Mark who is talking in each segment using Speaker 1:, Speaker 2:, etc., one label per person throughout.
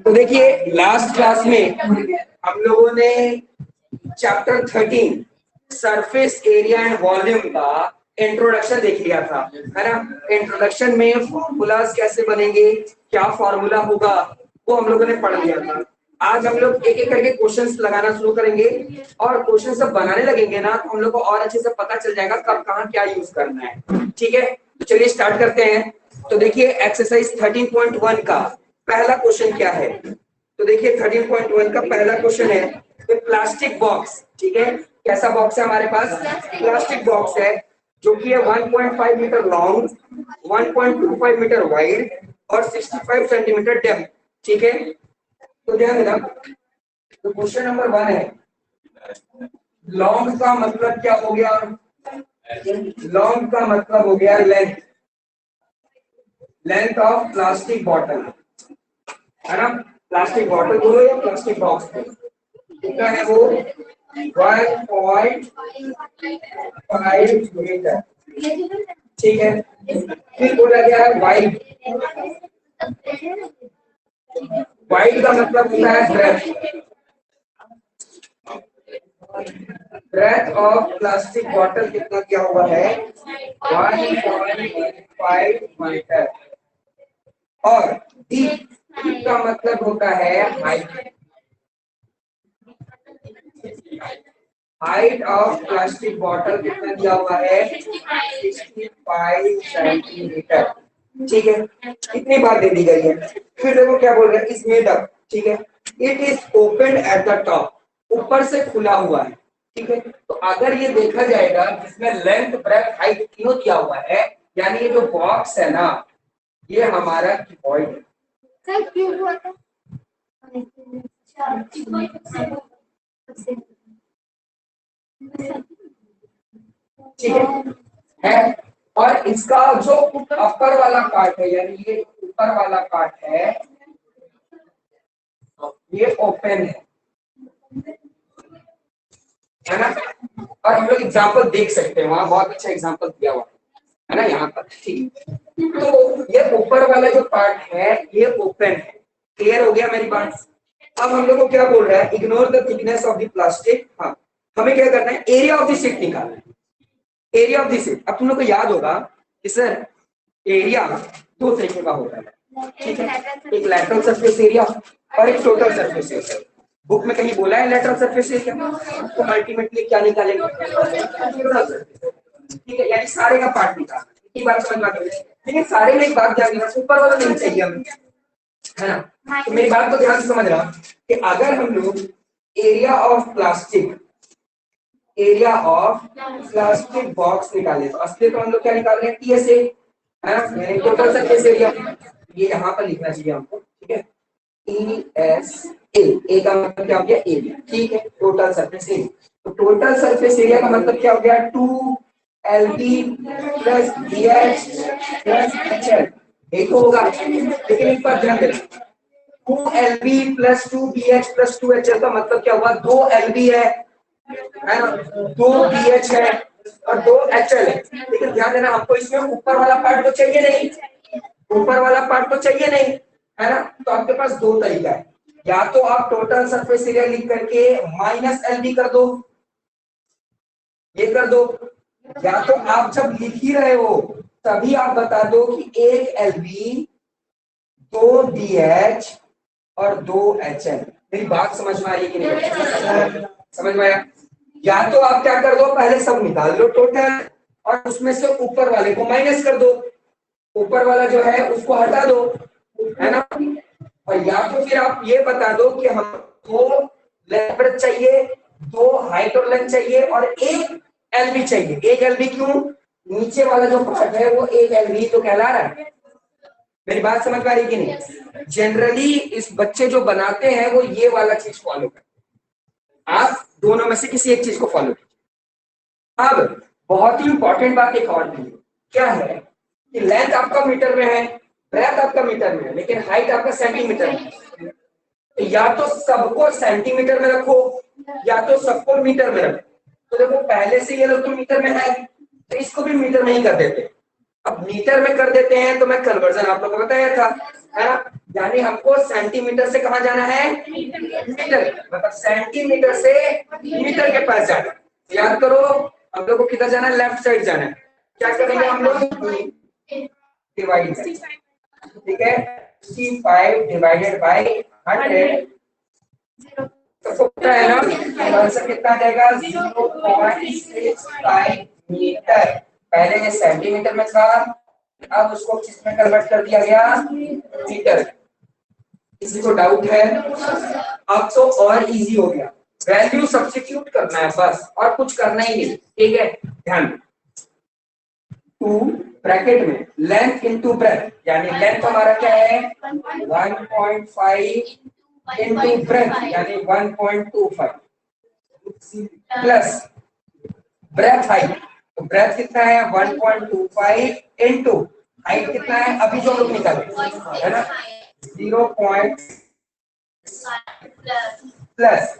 Speaker 1: तो देखिए last class में हम लोगों ने chapter 13 surface area and volume का इंट्रोडक्शन देख लिया था, है ना। इंट्रोडक्शन में फॉर्मूलाज कैसे बनेंगे, क्या फॉर्मूला होगा, वो हम लोगों ने पढ़ लिया था। आज हम लोग एक एक करके क्वेश्चंस लगाना शुरू करेंगे और क्वेश्चन सब बनाने लगेंगे ना, तो हम लोग को और अच्छे से पता चल जाएगा कब कहाँ क्या यूज करना है। ठीक है, तो चलिए स्टार्ट करते हैं। तो देखिए एक्सरसाइज 13.1 का पहला क्वेश्चन क्या है। तो देखिए 13.1 का पहला क्वेश्चन है कि प्लास्टिक बॉक्स, ठीक है, कैसा बॉक्स है हमारे पास, प्लास्टिक बॉक्स है जो कि है 1.5 मीटर लॉन्ग, 1.25 मीटर वाइड और 65 सेंटीमीटर डेप्थ। ठीक है, तो ध्यान देना। तो क्वेश्चन नंबर 1 है लॉन्ग का मतलब क्या हो गया, लॉन्ग का मतलब हो गया length, length of plastic bottle, है ना। प्लास्टिक बॉटल बोलो या प्लास्टिक बॉक्स बोलो, कितना है वो 1.5 मीटर। ठीक है, फिर बोला गया है वाइड, वाइड का मतलब होता है breadth, breadth of plastic bottle कितना क्या हुआ है 1.5 मीटर। और डीप का मतलब होता है height, height of plastic bottle कितना दिया हुआ है 65 सेंटीमीटर। ठीक है, इतनी बात दे दी गई है। फिर देखो क्या बोल रहा है, इज मेड अप, ठीक है, it is open at the top, ऊपर से खुला हुआ है। ठीक है, तो अगर ये देखा जाएगा जिसमें लेंथ ब्रेथ हाइट तीनों दिया हुआ है, यानी ये जो बॉक्स है ना, ये हमारा क्यूबॉइड है। ठीक है, और इसका जो अपर वाला पार्ट है, यानी ये ऊपर वाला पार्ट है, ये ओपन है ना। और हम लोग एग्जांपल देख सकते हैं, वहां बहुत अच्छा एग्जांपल दिया हुआ है ना, यहाँ पर। ठीक, तो ये ऊपर वाला जो पार्ट है ये ओपन है। क्लियर हो गया मेरी बात। अब हम लोग को क्या बोल रहा है, ignore the thickness of the plastic. हाँ, हमें क्या करना है, एरिया ऑफ द शीट निकालना है, एरिया ऑफ द शीट। अब तुम लोग को याद होगा कि सर एरिया दो तरीके का होता है, ठीक है, एक लैटरल सरफेस एरिया और एक टोटल सरफेस एरिया। बुक में कहीं बोला है लेटरल सरफेस एरिया, तो अल्टीमेटली क्या निकालेंगे, टोटल सरफेस। ठीक है, यानी सारे का पार्ट निकालना, इतनी बात समझ में आ गई। लेकिन सारे में एक बात ध्यान देना, ऊपर वाला नहीं चाहिए हमें, है ना। तो मेरी बात को ध्यान से समझ रहा कि अगर हम लोग area of plastic, area of plastic box निकाले, तो असली तो हम लोग क्या निकाल रहे हैं, टीएसए, है ना, टोटल सरफेस एरिया। ये यहाँ पर लिखना चाहिए हमको, ठीक है, टीएसए, ए का मतलब क्या हो गया एरिया, ठीक है, टोटल सरफेस एरिया। तो टोटल सरफेस एरिया का मतलब क्या हो गया 2LB plus BH plus HL, एक तो होगा, लेकिन एक बात ध्यान देना, 2LB plus 2BH plus 2HL का मतलब क्या हुआ, 2LB है ना, 2BH है और 2HL है। लेकिन ध्यान देना हमको इसमें ऊपर वाला पार्ट तो चाहिए नहीं, ऊपर वाला पार्ट तो चाहिए नहीं, है ना। तो आपके पास दो तरीका है, या तो आप टोटल सरफेस एरिया लिख करके माइनस LB कर दो, ये कर दो, या तो आप जब लिख ही रहे हो तभी आप बता दो कि 1LB 2BH और 2HL। मेरी बात समझ में आई कि नहीं, समझ में आया। या तो आप क्या कर दो, पहले सब निकाल लो टोटल और उसमें से ऊपर वाले को माइनस कर दो, ऊपर वाला जो है उसको हटा दो, है ना। और या तो फिर आप ये बता दो कि हमको लेंथ चाहिए, दो हाइट और लेंथ चाहिए और एक LB चाहिए। एक LB क्यों, नीचे वाला जो पार्ट है वो एक LB तो कहला रहा है। मेरी बात समझ पा रही कि नहीं। जनरली इस बच्चे जो बनाते हैं वो ये वाला चीज फॉलो करते हैं, आप दोनों में से किसी एक चीज को फॉलो कीजिए। अब बहुत ही इंपॉर्टेंट बात एक और भी क्या है कि लेंथ आपका मीटर में है, ब्रेथ आपका मीटर में है, लेकिन हाइट आपका सेंटीमीटर में है। तो या तो सबको सेंटीमीटर में रखो या तो सबको मीटर में रखो। तो देखो पहले से ये लोग तो मीटर में है, तो इसको भी मीटर में ही कर देते हैं। अब मीटर में कर देते हैं तो मैं कन्वर्जन आप लोगों को बताया था, है ना। यानी हमको सेंटीमीटर से कहाँ जाना है, मीटर, मतलब सेंटीमीटर से मीटर के पास जाना है। याद करो हम लोग को किधर जाना है, लेफ्ट साइड जाना है। क्या करेंगे हम लोग, डिवाइड, ठीक है, 65 डिवाइडेड बाय 100 तो कितना है ना, आंसर कितना आ जाएगा 0.65 मीटर। पहले ये सेंटीमीटर में था, अब उसको किस में कन्वर्ट कर दिया गया, मीटर। किसी को डाउट है, अब तो और इजी हो गया, वैल्यू सब्स्टिट्यूट करना है बस, और कुछ करना ही नहीं, ठीक है। ध्यान, 2 ब्रैकेट में लेंथ इनटू ब्रेथ, यानी लेंथ हमारा क्या है 1.5 इनटू ब्रेथ यानी 1.25 प्लस ब्रेथ हाइट, तो ब्रेथ कितना है 1.25 इनटू हाइट कितना है, अभी जो लोग निकाले है ना 0. प्लस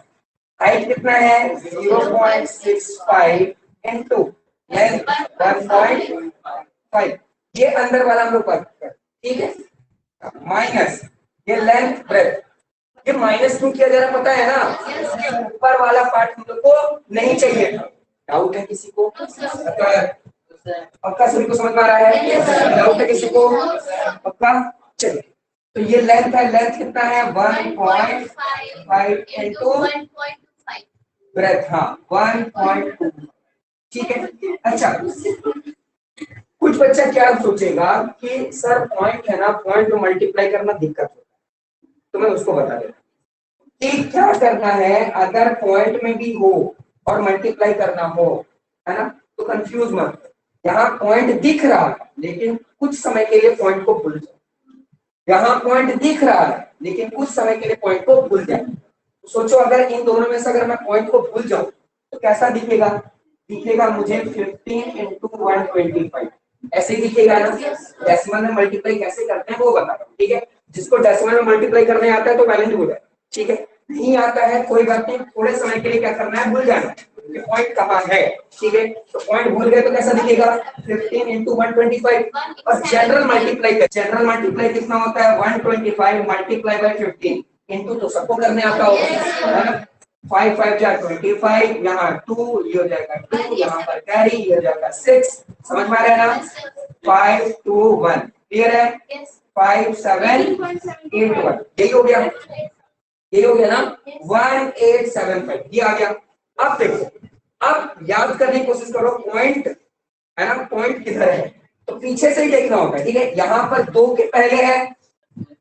Speaker 1: हाइट कितना है 0.65 इनटू लेंथ 1.5, ये अंदर वाला हम लोग पर, ठीक है, माइनस ये लेंथ ब्रेथ। ये माइनस क्यों किया जा रहा पता है ना, इसके ऊपर वाला पार्ट हम लोग को नहीं चाहिए। डाउट है किसी को, पक्का सभी को समझ में आ रहा है, डाउट है किसी को, पक्का। चलिए, तो ये लेंथ है, लेंथ कितना है 1.5 इनटू ब्रेथ, हाँ 1.2, ठीक है। अच्छा, कुछ बच्चा क्या सोचेगा कि सर पॉइंट है ना, पॉइंट में मल्टीप्लाई करना दिक्कत होता है, तो मैं उसको बता देता कि क्या करना है, अगर पॉइंट में भी हो और मल्टीप्लाई करना हो, है ना, तो कंफ्यूज मत। यहाँ पॉइंट दिख रहा है लेकिन कुछ समय के लिए पॉइंट को भूल जाओ, यहाँ पॉइंट दिख रहा है लेकिन कुछ समय के लिए पॉइंट को भूल जाए। तो सोचो अगर इन दोनों में से अगर मैं पॉइंट को भूल जाऊं तो कैसा दिखेगा, दिखेगा मुझे 15 इंटू 125, ऐसे ही दिखेगा ना। डेसिमल में मल्टीप्लाई कैसे करते हैं वो बता रहा हूं, ठीक है। जिसको डेसिमल में मल्टीप्लाई करने आता है तो वैलेंट हो जाए, ठीक है। नहीं आता है कोई बात नहीं, थोड़े समय के लिए क्या करना है, भूल जाना कि पॉइंट कहाँ है, ठीक है। तो पॉइंट भूल गए तो कैसा दिखेगा 15 इंटू 125, और जनरल मल्टीप्लाई कर, जनरल मल्टीप्लाई कितना होता है 125 मल्टीप्लाई बाय 15 इंटू, तो सबको करने आता होगा, है ना। 5 5 जा 25, यहाँ 2 ये हो जाएगा 2, यहाँ पर कैरी ये हो जाएगा 6, समझ में आ रहा है ना। 5 2 1 क्लियर है, 5 7 8 1, यही हो गया, यही हो गया ना 1875, ये आ गया। अब देखो, अब याद करने की कोशिश करो, पॉइंट है ना, पॉइंट किधर है, तो पीछे से ही देखना होगा, ठीक है। यहाँ पर 2 के पहले है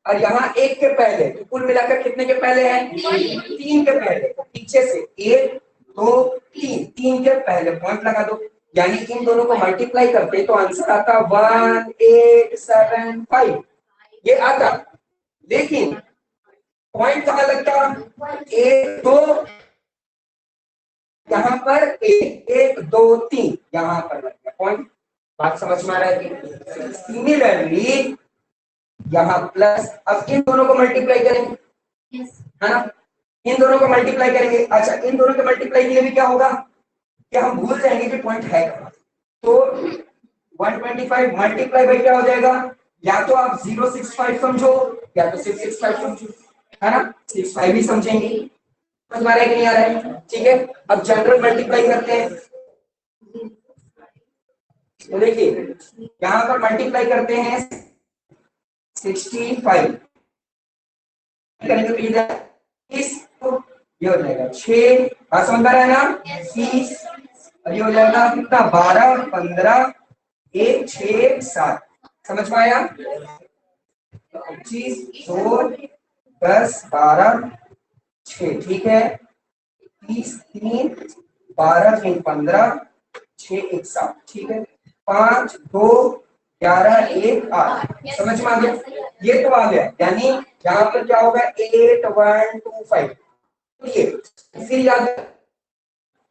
Speaker 1: और यहाँ 1 के पहले, तो कुल मिलाकर कितने के पहले है 3 के पहले, तो पीछे से 1 2 3, 3 के पहले पॉइंट लगा दो, यानी इन दोनों को मल्टीप्लाई करते तो आंसर आता 1875, ये आता। लेकिन पॉइंट कहाँ लगता, 1 2, यहाँ पर 1 2 3, यहाँ पर लग गया पॉइंट, बात समझ में आ रहा है। सिमिलरली यहाँ प्लस, अब इन दोनों को मल्टीप्लाई करेंगे, है ना, इन दोनों को मल्टीप्लाई करेंगे। अच्छा, इन दोनों के मल्टीप्लाई के लिए भी क्या होगा कि हम भूल जाएंगे कि पॉइंट है कहाँ, तो 125 मल्टीप्लाई बाई क्या हो जाएगा, या तो आप 065 समझो या तो 665 समझो, है ना, 65 भी समझेंगे, समझ में आ रहा है कि नहीं आ रहा है, ठीक है। अब जनरल मल्टीप्लाई करते हैं, तो देखिए यहाँ पर मल्टीप्लाई करते हैं 65 करेंगे तो ये हो जाएगा 6, हाँ समझ में आ रहा है ना 30, और ये हो जाएगा कितना 12 15 1 6 7, समझ में आया, 25 2 10 12 6, ठीक है, 30 3 12 3 15 6 1 7, ठीक है, 5 2 11 1 8, समझ में आ गया, ये तो आ गया। यानी यहाँ पर क्या होगा 8125, तो ये फिर याद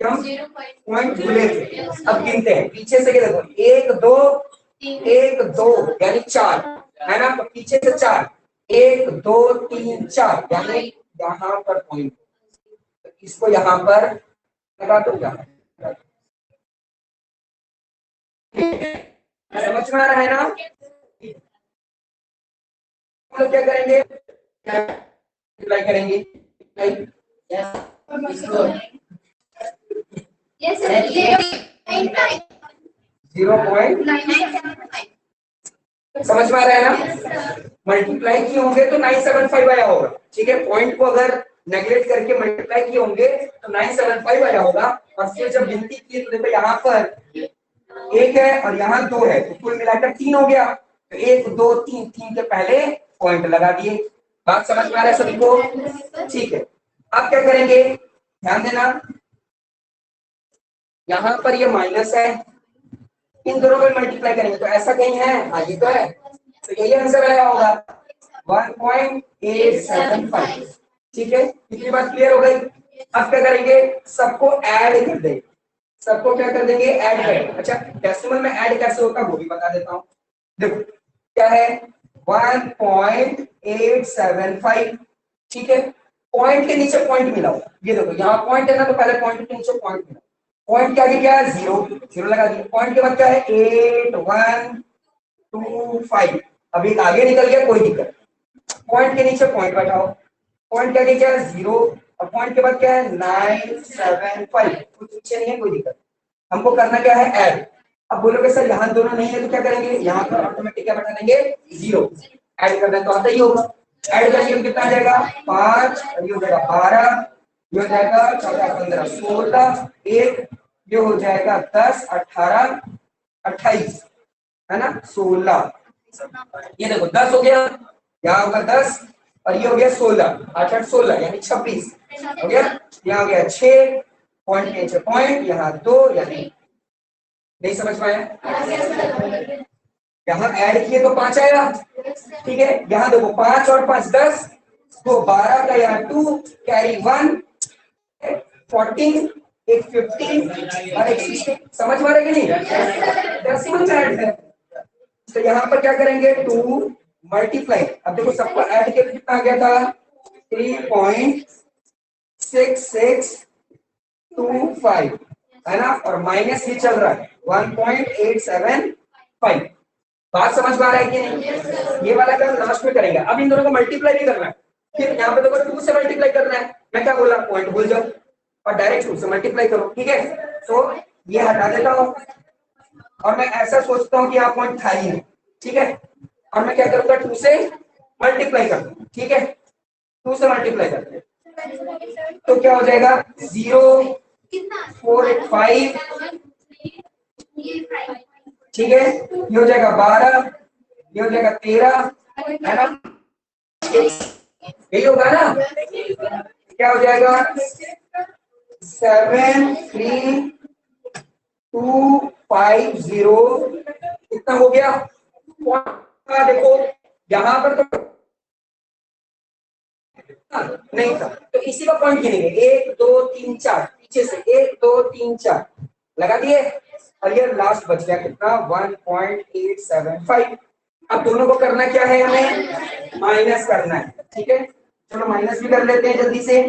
Speaker 1: हम पॉइंट भूले थे, अब गिनते हैं पीछे से, देखो 1 2 1 2 यानी 4, है ना, तो पीछे से 4 1 2 3 4, यानी यहाँ पर पॉइंट, तो इसको यहाँ पर लगा दो, यहाँ समझ में आ रहा है ना। हम लोग क्या करेंगे, मल्टीप्लाई करेंगे, जीरो पॉइंट, समझ में आ रहा है ना। मल्टीप्लाई किए होंगे तो 975 आया होगा, ठीक है। पॉइंट को अगर नेगलेक्ट करके मल्टीप्लाई किए होंगे तो 975 आया होगा। और फिर जब गिनती की तो देखो यहाँ पर एक है और यहाँ दो है, तो कुल मिलाकर 3 हो गया। तो 1 2 3, 3 के पहले पॉइंट लगा दिए। बात समझ में आ रहा है सभी को, ठीक है। अब क्या करेंगे, ध्यान देना, यहाँ पर ये माइनस है, इन दोनों को मल्टीप्लाई करेंगे तो ऐसा कहीं है, हाँ ये तो है, तो यही आंसर आया होगा 1.875, ठीक है। इतनी बात क्लियर हो गई। अब क्या करेंगे, सबको ऐड कर देंगे, सबको क्या कर देंगे, ऐड करेंगे। अच्छा, डेसिमल में ऐड कैसे होता है वो भी बता देता हूँ। देखो क्या है, 1.875, ठीक है। पॉइंट के नीचे पॉइंट मिलाओ, ये देखो यहाँ पॉइंट है ना, तो पहले पॉइंट के नीचे पॉइंट मिलाओ। पॉइंट के आगे क्या है, जीरो, जीरो लगा दिया। पॉइंट के बाद क्या है, 8125, अब एक आगे निकल गया, कोई दिक्कत। पॉइंट के नीचे पॉइंट बैठाओ, पॉइंट के आगे क्या है, जीरो, और पॉइंट के बाद क्या है, 975, कुछ पीछे नहीं है, कोई दिक्कत। हमको करना क्या है, ऐड। अब बोलोगे सर यहाँ दोनों नहीं है तो क्या करेंगे, यहाँ पर ऑटोमेटिक क्या बैठा देंगे, जीरो। ऐड कर दें तो आता ही होगा। ऐड करके कितना आ जाएगा, 5, ये हो जाएगा 12, ये हो जाएगा 14 15 16, एक ये हो जाएगा 10 18 28, है ना, 16। ये देखो 10 हो गया, यहाँ होगा 10 और ये हो गया 16, 8 8 16 यानी 26 हो गया। यहाँ हो गया 6, पॉइंट के नीचे पॉइंट, यहाँ 2, यानी नहीं समझ में आया। यहाँ ऐड किए तो 5 आया, ठीक है। यहाँ देखो 5 और 5 10, तो 12 का यहाँ 2 कैरी 1, 14, एक 15 और एक 16, समझ में आ रहा है कि नहीं, डेसिमल में ऐड है। तो यहाँ पर क्या करेंगे, 2 मल्टीप्लाई, अब देखो सबको ऐड किया तो कितना आ गया था, 3.6625, है ना, और माइनस भी चल रहा है 1.875। बात समझ में आ रहा है कि नहीं, ये वाला काम लास्ट में करेंगे। अब इन दोनों को मल्टीप्लाई नहीं करना है, फिर यहाँ पे देखो 2 से मल्टीप्लाई करना है। मैं क्या बोला, पॉइंट भूल जाओ और डायरेक्ट 2 से मल्टीप्लाई करो, ठीक है। तो ये हटा देता हूँ और मैं ऐसा सोचता हूँ कि यहाँ पॉइंट था ही नहीं, ठीक है। और मैं क्या करूंगा, 2 से मल्टीप्लाई कर दूं, ठीक है। 2 से मल्टीप्लाई करते हैं तो क्या हो जाएगा, 0.485, ठीक है। ये हो जाएगा 12, ये हो जाएगा 13, है ना, यही होगा ना। क्या हो जाएगा, 73250, कितना हो गया। देखो यहाँ पर तो नहीं था, तो इसी का पॉइंट गिनेंगे, 1 2 3 4, पीछे से 1 2 3 4 लगा दिए, और ये लास्ट बच गया कितना, 1.875। अब दोनों को करना क्या है, हमें माइनस करना है, ठीक है। चलो माइनस भी कर लेते हैं जल्दी से।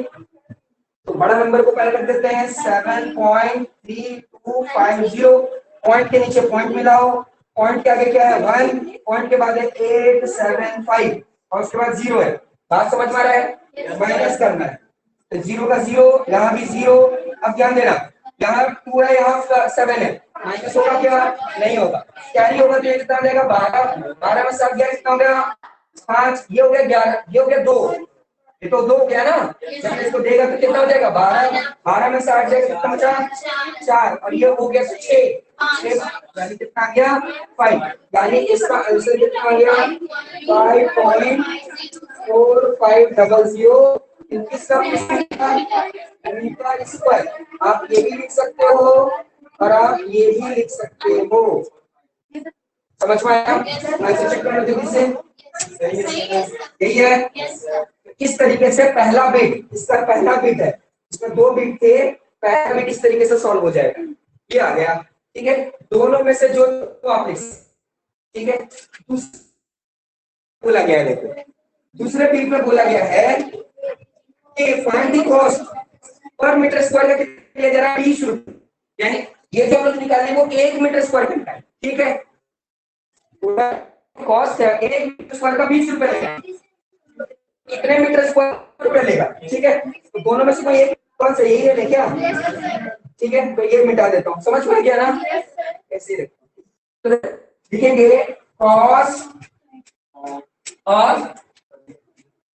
Speaker 1: तो बड़ा नंबर को पहले रख देते हैं 7.3250, पॉइंट के नीचे पॉइंट मिलाओ, पॉइंट के आगे क्या है 1, पॉइंट के बाद है 875 और उसके बाद 0 है। बात समझ में आ रहा है, माइनस करना है तो 0 का 0, यहाँ भी 0। अब ध्यान देना, यहाँ 2 है, यहाँ 7 है, माइनस होगा क्या, नहीं होगा, कैरी होगा तो ये कितना हो जाएगा, 12, 12 में 7 गया कितना हो गया, 5, ये हो गया 11, ये हो गया 2, ये तो 2 हो गया ना, जब इसको देगा तो कितना हो जाएगा, 12, 12 में 60 जाएगा कितना बचा, 4, और ये हो गया 6, यानी कितना आ गया 5, यानी इसका आंसर कितना आ गया 5.4500। इसका स्क्वायर आप ये भी लिख सकते हो और आप ये भी लिख सकते हो, समझ में आया। आंसर चेक करना जल्दी से, यही है। इस तरीके से पहला बिट, इसका पहला बिट है, इसमें 2 बिट थे, पहला बिट इस तरीके से सॉल्व हो जाएगा, ये आ गया, ठीक है। दोनों में से जो तो आप लिख, ठीक है। बोला गया है, देखो दूसरे बिट में बोला गया है कि find the cost per metre square का कितना दिया जा रहा है, 20 रुपए, यानी ये जो हम लोग निकालने वो 1 मीटर स्क्वायर घंटा है, ठीक है। कॉस्ट है 1 मीटर स्क्वायर का 20 रुपए लेगा, कितने मीटर स्क्वायर रुपए लेगा, ठीक है। तो दोनों में से कोई एक कौन सा, यही है क्या, ठीक है। तो ये मिटा देता हूँ, समझ में गया ना, ऐसे तो लिखेंगे cost of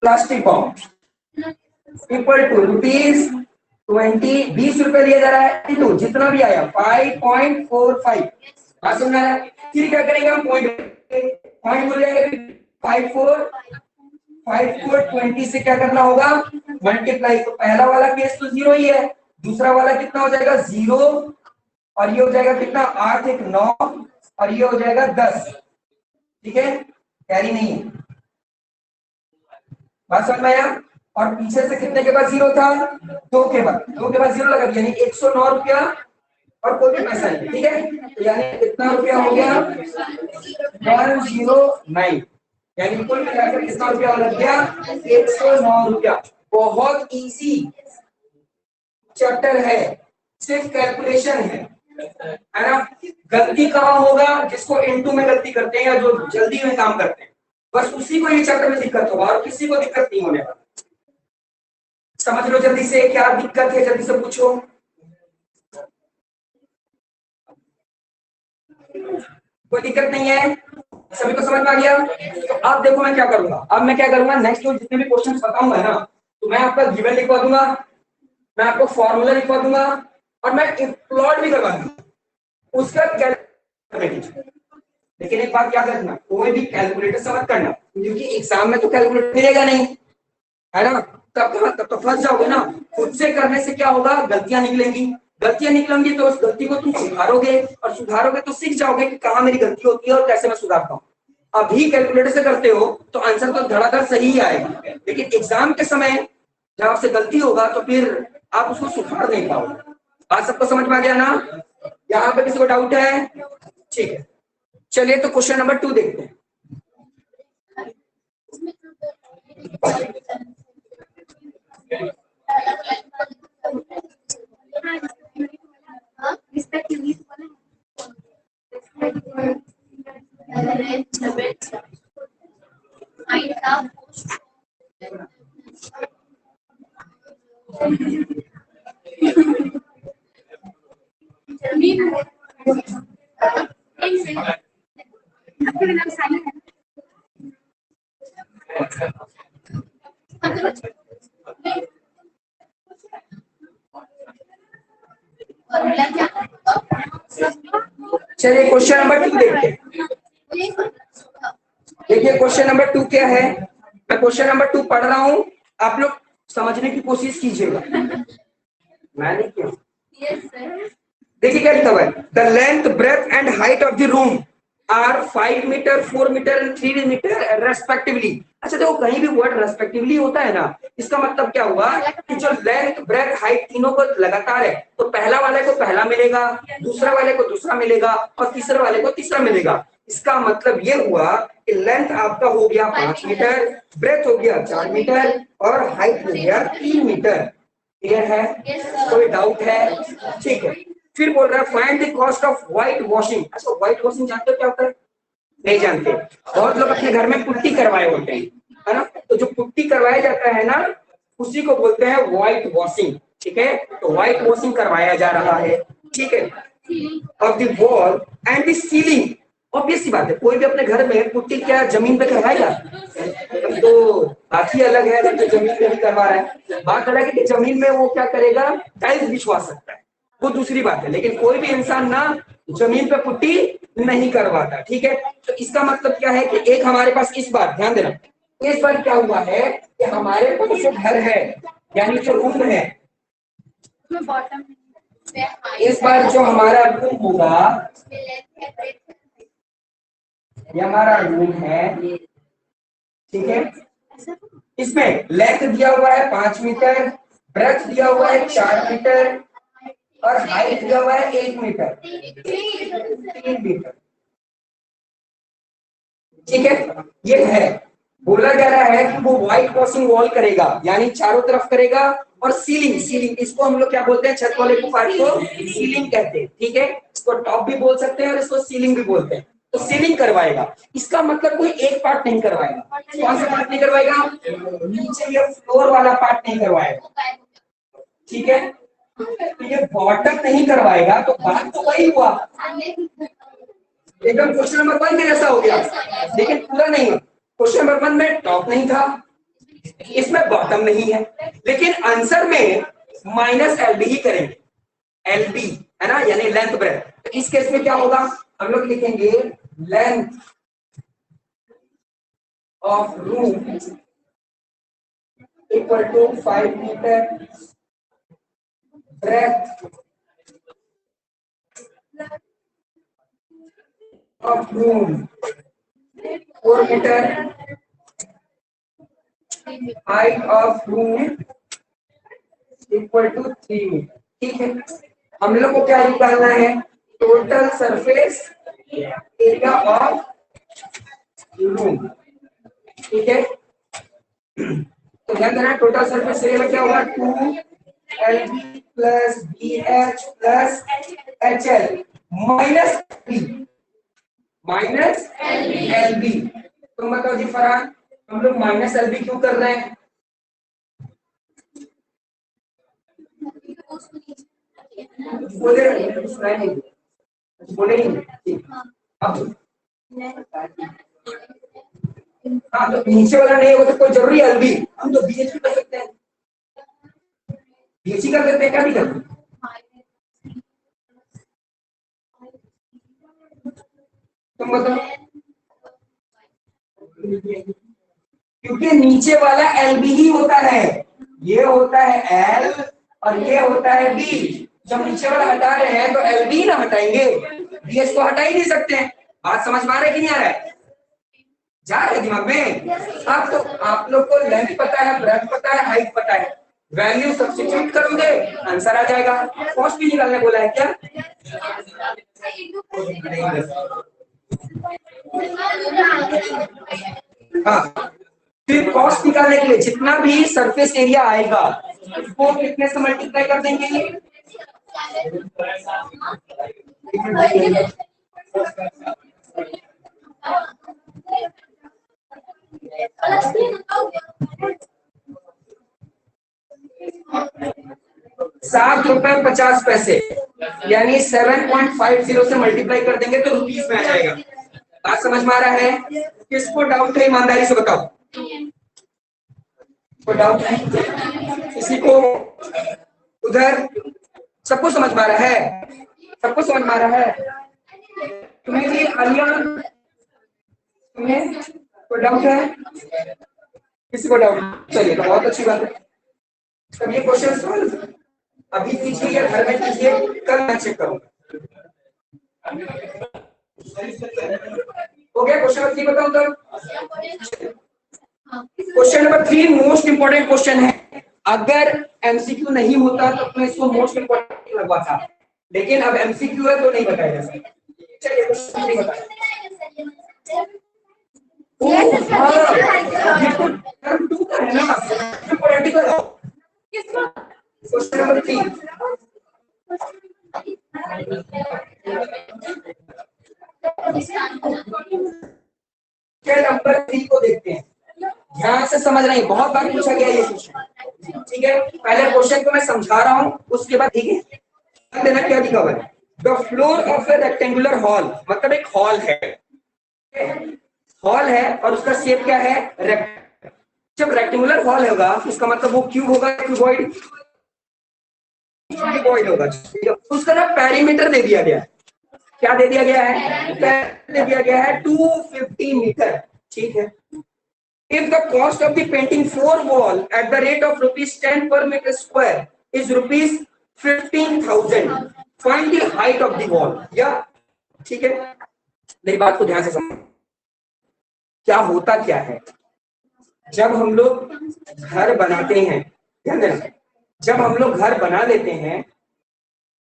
Speaker 1: plastic bomb equal to ₹20, 20 रुपए लिया जा रहा है, तो जितना भी आया 5.45, बात समझ आया। फिर क्या करेंगे हम, पॉइंट बोल जाएंगे, 5,4 से क्या करना होगा, मल्टीप्लाई। तो पहला वाला केस तो 0 ही है, दूसरा वाला कितना हो जाएगा 0, और ये हो जाएगा कितना 8 1 9, और ये हो जाएगा 10, ठीक है, कैरी नहीं है, बात समझ में आया। और पीछे से कितने के बाद 0 था, 2 के बाद, 2 के बाद 0 लगा दिया, यानी 109 रुपया और कोई भी पैसा नहीं, ठीक है। तो यानी कितना रुपया हो गया 109, यानी कुल मिलाकर कितना रुपया लग गया 109 रुपया। बहुत इजी चैप्टर है, सिर्फ कैलकुलेशन है ना। गलती कहाँ होगा, जिसको इनटू में गलती करते हैं या जो जल्दी में काम करते हैं, बस उसी को ये चैप्टर में दिक्कत होगा और किसी को दिक्कत नहीं होने वाला। समझ लो जल्दी से क्या दिक्कत है, जल्दी से पूछो। कोई दिक्कत नहीं है, सभी को समझ में आ गया। तो अब देखो मैं क्या करूंगा, अब मैं क्या करूंगा, नेक्स्ट जो जितने भी क्वेश्चन बताऊंगा ना, तो मैं आपका गिवन लिखवा दूंगा, मैं आपको फॉर्मूला लिखवा दूंगा, और मैं प्लॉट भी करवा दूंगा, उसका कैलकुलेट। लेकिन एक बात याद रखना, कोई भी कैलकुलेटर से मत करना, क्योंकि एग्जाम में तो कैलकुलेटर मिलेगा नहीं, है ना। तब तो फंस जाओगे ना। खुद से करने से क्या होगा, गलतियां निकलेंगी, गलतियां निकलेंगी तो उस गलती को तुम सुधारोगे, और सुधारोगे तो सीख जाओगे कि कहाँ मेरी गलती होती है और कैसे मैं सुधारता हूँ। अभी कैलकुलेटर से करते हो तो आंसर तो धड़ाधड़ सही ही आएगा, लेकिन एग्जाम के समय जब आपसे गलती होगा तो फिर आप उसको सुधार नहीं पाओगे। बात सबको समझ में आ गया ना, यहाँ पे किसी को डाउट है, ठीक है। चलिए तो क्वेश्चन नंबर 2 देखते हैं। चलिए क्वेश्चन नंबर 2 देखते हैं। देखिए क्वेश्चन नंबर 2 क्या है, मैं क्वेश्चन नंबर 2 पढ़ रहा हूं, आप लोग समझने की कोशिश कीजिएगा। मैंने क्या, देखिए क्या लिखा हुआ है, the length breadth and height of the room are 5 metre 4 metre and 3 metre respectively. अच्छा देखो, कहीं भी वर्ड रेस्पेक्टिवली होता है ना, इसका मतलब क्या हुआ कि जो लेंथ ब्रेथ हाइट तीनों को लगातार है, तो पहला वाले को पहला मिलेगा, दूसरा वाले को दूसरा मिलेगा, और तीसरे वाले को तीसरा मिलेगा। इसका मतलब ये हुआ कि लेंथ आपका हो गया 5 मीटर, ब्रेथ हो गया 4 मीटर, और हाइट हो गया 3 मीटर। क्लियर है, कोई डाउट है, ठीक है। फिर बोल रहा है find the cost of white washing. अच्छा व्हाइट वॉशिंग जानते हो क्या होता है, नहीं जानते। बहुत लोग अपने घर में पुट्टी करवाए होते हैं, है ना, तो जो पुट्टी करवाया जाता है ना, उसी को बोलते हैं व्हाइट वॉशिंग, ठीक है। तो व्हाइट वॉशिंग करवाया जा रहा है, ठीक है, of the wall and the ceiling. Obvious सी बात है, कोई भी अपने घर में पुट्टी क्या जमीन पे करवाएगा, तो बात ही अलग है जो जमीन पे भी करवा रहा है। बात अलग है कि जमीन में वो क्या करेगा, टाइल्स बिछवा सकता है, वो दूसरी बात है, लेकिन कोई भी इंसान ना जमीन पे पुट्टी नहीं करवाता, ठीक है। तो इसका मतलब क्या है कि एक हमारे पास इस बार ध्यान देना, इस बार क्या हुआ है कि हमारे पास जो घर है यानी जो रूम है, इस बार जो हमारा रूम होगा, ये हमारा रूम है, ठीक है। इसमें लेंथ दिया हुआ है 5 मीटर, ब्रेथ दिया हुआ है 4 मीटर, और हाइट दिया हुआ है 1 मीटर, 3 मीटर, ठीक है। ये है, बोला जा रहा है कि वो व्हाइट वॉशिंग वॉल करेगा, यानी चारों तरफ करेगा, और सीलिंग, सीलिंग इसको हम लोग क्या बोलते हैं, छत वाले को पार्ट को सीलिंग कहते हैं, ठीक है। इसको टॉप भी बोल सकते हैं और इसको सीलिंग भी बोलते हैं। तो सीलिंग करवाएगा। इसका मतलब कोई एक पार्ट नहीं करवाएगा। कौन सा पार्ट नहीं करवाएगा? नीचे ये फ्लोर वाला पार्ट नहीं करवाएगा, ठीक है। तो ये बॉटम नहीं करवाएगा, तो बात तो वही हुआ, एकदम क्वेश्चन नंबर 1 में जैसा हो गया, लेकिन पूरा नहीं है। क्वेश्चन नंबर 1 में टॉप नहीं था, इसमें बॉटम नहीं है, लेकिन आंसर में माइनस एल बी ही करेंगे। एल बी है ना, यानी लेंथ ब्रेथ। तो इस केस में क्या होगा, हम लोग लिखेंगे length of room equal to 5 metre, breadth of room 4 metre, height of room equal to 3 metre, ठीक है। हम लोग को क्या निकालना है, total surface area of room, ठीक है। तो ध्यान देना, टोटल सरफेस एरिया में क्या होगा, 2 LB plus BH plus HL minus LB। तो बताओ जी फरहान, हम लोग माइनस LB क्यों कर रहे हैं? बोले नहीं। अब हाँ, तो नीचे वाला नहीं होगा तो कोई जरूरी एलबी, हम तो बीएच भी कर सकते हैं, बीएच कर देते हैं, क्या नहीं करते। तुम बताओ, क्योंकि नीचे वाला एलबी ही होता है, ये होता है एल और ये होता है बी। जब नीचे वाला हटा रहे हैं तो एलबी ना हटाएंगे, बीएच को हटा ही नहीं सकते हैं। बात समझ में आ रहा है कि नहीं आ रहा है? जा रहे दिमाग में? अब तो आप लोग को लेंथ पता है, ब्रेथ पता है, हाइट पता है, वैल्यू सब्स्टिट्यूट करोगे आंसर आ जाएगा। कॉस्ट भी निकालने बोला है क्या? हाँ, फिर कॉस्ट निकालने के लिए जितना भी सरफेस एरिया आएगा उसको कितने से मल्टीप्लाई कर देंगे? ₹7.50, यानी 7.50 से मल्टीप्लाई कर देंगे तो रुपीस में आ जाएगा। बात समझ में आ रहा है? किसको डाउट है ईमानदारी से बताओ, को डाउट है किसी को? उधर सबको समझ में आ रहा है? सबको समझ में आ रहा है? तुम्हें भी आलिया, तुम्हें कोई डाउट है? किसी को डाउट? चलिए, तो बहुत अच्छी बात है। तब ये क्वेश्चन सॉल्व अभी कीजिए या घर में कीजिए, कल मैं चेक करूंगा। हो गया क्वेश्चन नंबर 3, बताओ तो। Question number 3 most important question है। अगर एमसीक्यू नहीं होता तो मैं इसको मोस्ट इंपोर्टेंट लगवाता, लेकिन अब एमसीक्यू है तो नहीं बताया जा सकता। चलिए क्वेश्चन नहीं बताया। टर्म 2 का है ना, पॉलिटिकल। क्वेश्चन नंबर 3 नंबर 3 को देखते हैं, ध्यान से समझ रहे हैं, बहुत बार पूछा गया ये क्वेश्चन, ठीक है। पहले क्वेश्चन को मैं समझा रहा हूं, उसके बाद ठीक है देना क्या लिखा हुआ है। The floor of A rectangular hall, मतलब एक हॉल है और उसका शेप क्या है, रेक्ट। जब रेक्टेंगुलर हॉल होगा उसका मतलब वो क्यूब होगा, क्यूबॉइड होगा। उसका ना पेरीमीटर दे दिया गया है, क्या दे दिया गया है, दे दिया गया है 250 मीटर, ठीक है। If the cost of the painting 4 wall at the rate of ₹10 per meter square is ₹15,000, find the height of the wall। या ठीक है, मेरी बात को ध्यान से समझो। क्या होता क्या है, जब हम लोग घर बनाते हैं, ध्यान देना, जब हम लोग घर बना लेते हैं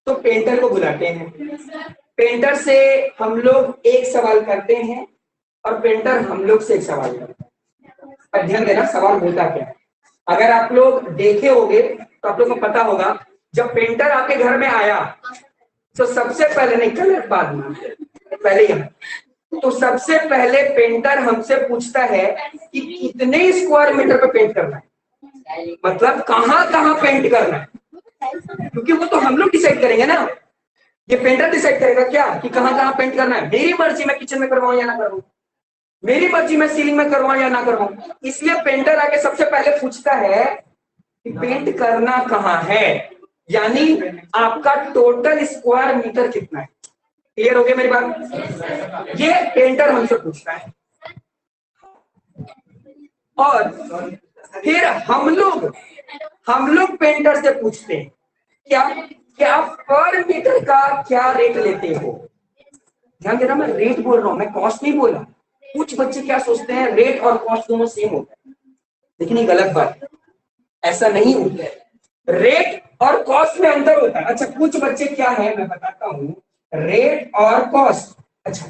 Speaker 1: तो पेंटर को बुलाते हैं, पेंटर से हम लोग एक सवाल करते हैं और पेंटर हम लोग से एक सवाल करते हैं। पर ध्यान देना सवाल होता क्या है। अगर आप लोग देखे होंगे तो आप लोग को पता होगा, जब पेंटर आपके घर में आया तो सबसे पहले नहीं, कलर बाद में, पहले यहाँ तो सबसे पहले पेंटर हमसे पूछता है कि कितने स्क्वायर मीटर पे पेंट करना है, मतलब कहाँ कहाँ पेंट करना है, क्योंकि वो तो हम लोग डिसाइड करेंगे ना, ये पेंटर डिसाइड करेगा क्या कि कहाँ कहाँ पेंट करना है। मेरी मर्जी मैं किचन में करवाऊं या ना करवाऊं, मेरी मर्जी मैं सीलिंग में करवाऊं या ना करवाऊं, इसलिए पेंटर आके सबसे पहले पूछता है कि पेंट करना कहाँ है, यानी आपका टोटल स्क्वायर मीटर कितना है। क्लियर हो गया मेरी बात? ये पेंटर हमसे पूछता है और फिर हम लोग पेंटर से पूछते हैं क्या क्या पर मीटर का क्या रेट लेते हो। ध्यान देना, मैं रेट बोल रहा हूं, मैं कॉस्ट नहीं बोला। कुछ बच्चे क्या सोचते हैं रेट और कॉस्ट दोनों सेम होता है, लेकिन ये गलत बात है, ऐसा नहीं होता है। रेट और कॉस्ट में अंतर होता है। अच्छा, कुछ बच्चे क्या है मैं बताता हूँ, रेट और कॉस्ट। अच्छा,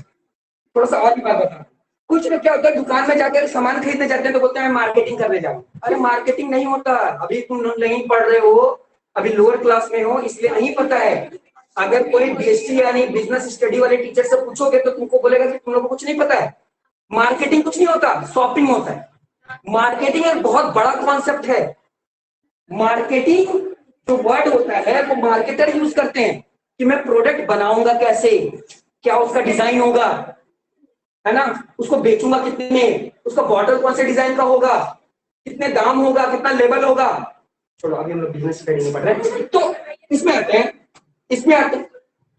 Speaker 1: थोड़ा सा और भी बात बता। कुछ लोग क्या होता है, दुकान में जाकर सामान खरीदने जाते हैं तो बोलते हैं मार्केटिंग करने जाओ। अरे मार्केटिंग नहीं होता, अभी तुम नहीं पढ़ रहे हो, अभी लोअर क्लास में हो इसलिए नहीं पता है। अगर कोई बीएससी यानी बिजनेस स्टडी वाले टीचर से पूछोगे तो तुमको बोलेगा कि तुम लोगों को कुछ नहीं पता है, मार्केटिंग कुछ नहीं होता, शॉपिंग होता है। मार्केटिंग एक बहुत बड़ा कॉन्सेप्ट है। मार्केटिंग जो वर्ड होता है वो मार्केटर यूज करते हैं कि मैं प्रोडक्ट बनाऊंगा कैसे, क्या उसका डिजाइन होगा, है ना, उसको बेचूंगा कितने, उसका बॉटल कौन से डिजाइन का होगा, कितने दाम होगा, कितना लेवल होगा। चलो अभी हम लोग बिजनेस स्टडी में पढ़ रहे हैं तो इसमें आते हैं,